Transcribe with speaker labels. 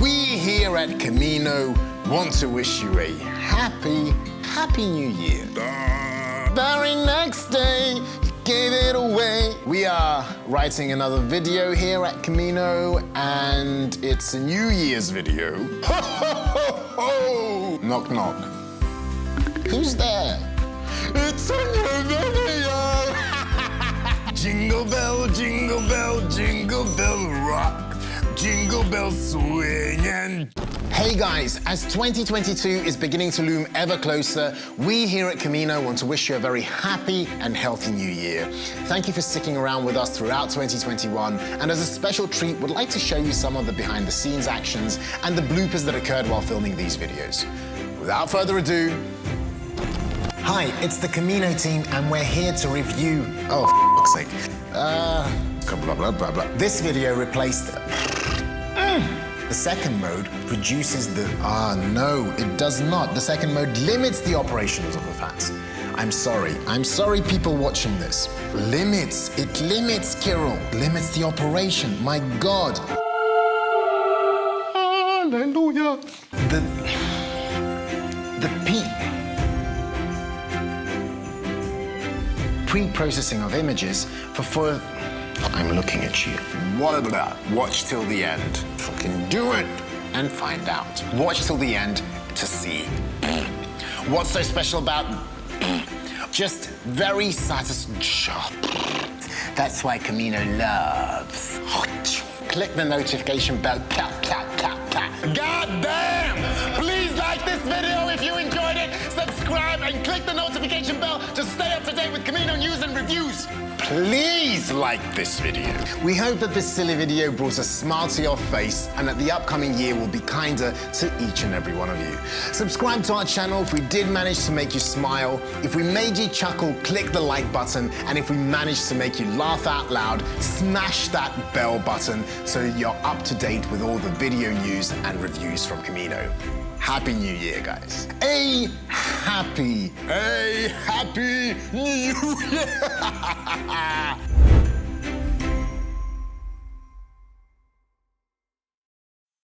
Speaker 1: We here at Comino want to wish you a happy New Year. Very next day, you gave it away. We are writing another video here at Comino, and it's a New Year's video. Ho, ho, ho, ho! Knock, knock. Who's there? It's a new video! Jingle bell, jingle bell, jingle bell rock. Jingle bells swing and... Hey guys, as 2022 is beginning to loom ever closer, we here at Comino want to wish you a very happy and healthy new year. Thank you for sticking around with us throughout 2021, and as a special treat, we'd like to show you some of the behind-the-scenes actions and the bloopers that occurred while filming these videos. Without further ado... Hi, it's the Comino team, and we're here to review... Oh, for fuck's sake. Blah, blah, blah, blah. This video replaced... The second mode reduces the... no, it does not. The second mode limits the operations of the fans. I'm sorry people watching this. It limits, Kirill. Limits the operation, my God. Hallelujah. The pre-processing of images for... I'm looking at you. What about? Watch till the end. Fucking do it and find out. Watch till the end to see. What's so special about... Just very satisfying. That's why Comino loves. Click the notification bell. God damn! Please like this video if you enjoyed it. Subscribe and click the notification bell to stay up to date with Comino news and reviews. Please like this video. We hope that this silly video brought a smile to your face and that the upcoming year will be kinder to each and every one of you. Subscribe to our channel if we did manage to make you smile. If we made you chuckle, click the like button. And if we managed to make you laugh out loud, smash that bell button so you're up to date with all the video news and reviews from Comino. Happy New Year, guys. A happy New Year.